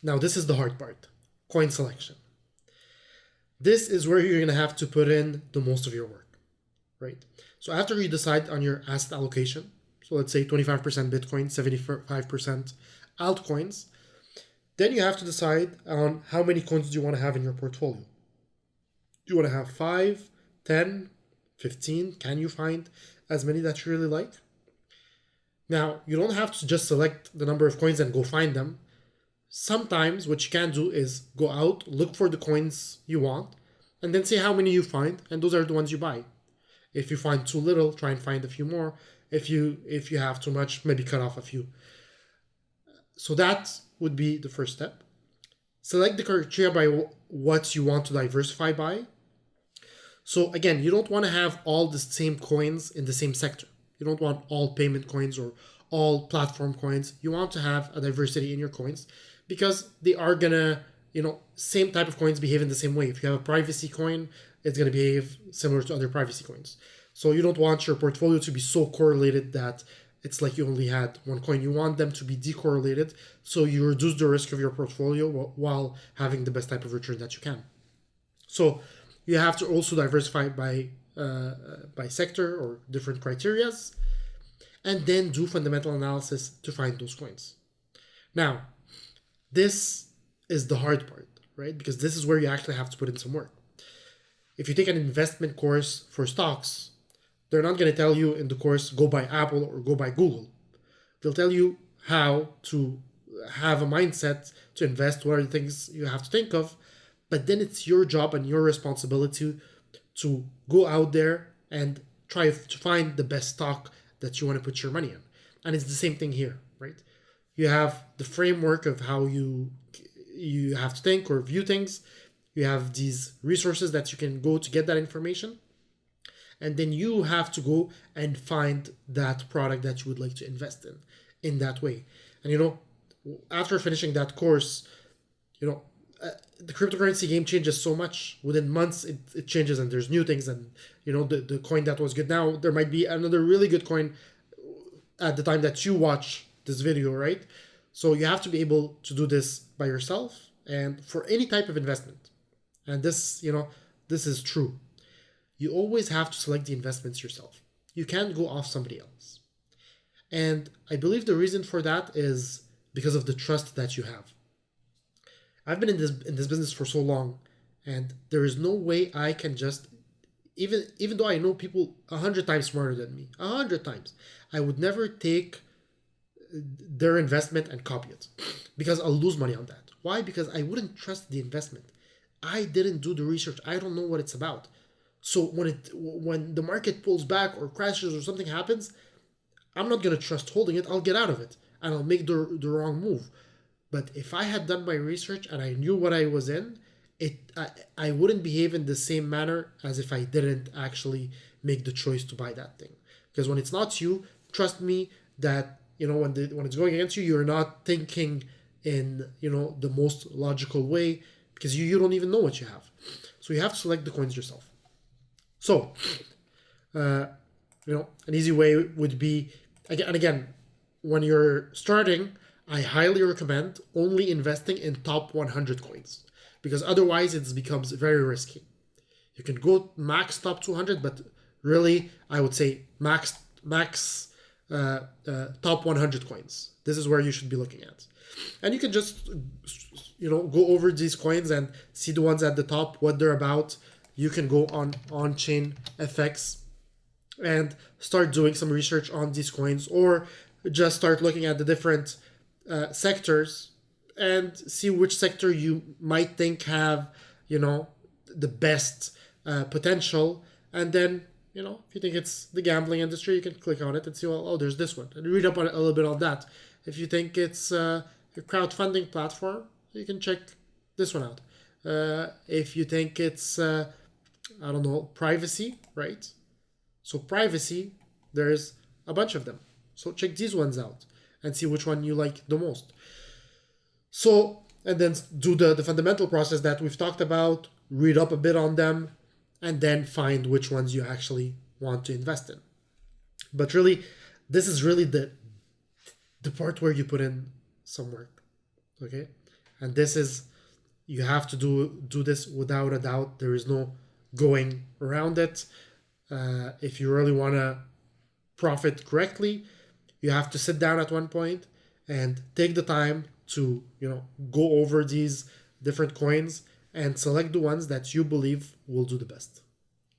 Now, this is the hard part, coin selection. This is where you're going to have to put in the most of your work, right? So after you decide on your asset allocation, so let's say 25% Bitcoin, 75% altcoins, then you have to decide on how many coins do you want to have in your portfolio. Do you want to have 5, 10, 15? Can you find as many that you really like? Now, you don't have to just select the number of coins and go find them. Sometimes what you can do is go out, look for the coins you want, and then see how many you find, and those are the ones you buy. If you find too little, try and find a few more. If you have too much, maybe cut off a few. So that would be the first step. Select the criteria by what you want to diversify by. So again, you don't want to have all the same coins in the same sector. You don't want all payment coins or all platform coins. You want to have a diversity in your coins because they are gonna, same type of coins behave in the same way. If you have a privacy coin, it's gonna behave similar to other privacy coins. So you don't want your portfolio to be so correlated that it's like you only had one coin. You want them to be decorrelated so you reduce the risk of your portfolio while having the best type of return that you can. So you have to also diversify by sector or different criterias, and then do fundamental analysis to find those coins. Now, this is the hard part, right? Because this is where you actually have to put in some work. If you take an investment course for stocks, they're not going to tell you in the course, go buy Apple or go buy Google. They'll tell you how to have a mindset to invest, what are the things you have to think of, but then it's your job and your responsibility to go out there and try to find the best stock that you want to put your money in. And it's the same thing here, right? You have the framework of how you have to think or view things. You have these resources that you can go to get that information. And then you have to go and find that product that you would like to invest in that way. And after finishing that course, the cryptocurrency game changes so much. Within months, it changes and there's new things. And, the coin that was good now, there might be another really good coin at the time that you watch this video, right? So you have to be able to do this by yourself and for any type of investment. And this is true. You always have to select the investments yourself. You can't go off somebody else. And I believe the reason for that is because of the trust that you have. I've been in this business for so long, and there is no way I can just, even though I know people 100 times smarter than me, 100 times, I would never take their investment and copy it because I'll lose money on that. Why? Because I wouldn't trust the investment. I didn't do the research. I don't know what it's about. So when the market pulls back or crashes or something happens, I'm not gonna trust holding it. I'll get out of it and I'll make the wrong move. But if I had done my research and I knew what I was in, I wouldn't behave in the same manner as if I didn't actually make the choice to buy that thing. Because when it's not you, trust me that when it's going against you, you're not thinking in the most logical way because you don't even know what you have. So you have to select the coins yourself. So, an easy way would be, again, when you're starting, I highly recommend only investing in top 100 coins because otherwise it becomes very risky. You can go max top 200, but really I would say max top 100 coins. This is where you should be looking at. And you can just, go over these coins and see the ones at the top, what they're about. You can go on Chain FX and start doing some research on these coins, or just start looking at the different sectors and see which sector you might think have, the best potential. And then, if you think it's the gambling industry, you can click on it and see, well, oh, there's this one, and read up on it a little bit on that. If you think it's a crowdfunding platform, you can check this one out. If you think it's, privacy, right? So privacy, there's a bunch of them. So check these ones out and see which one you like the most. So, and then do the fundamental process that we've talked about, read up a bit on them, and then find which ones you actually want to invest in. But really, this is really the part where you put in some work, okay? And this is, you have to do this without a doubt. There is no going around it. If you really want to profit correctly, you have to sit down at one point and take the time to go over these different coins and select the ones that you believe will do the best.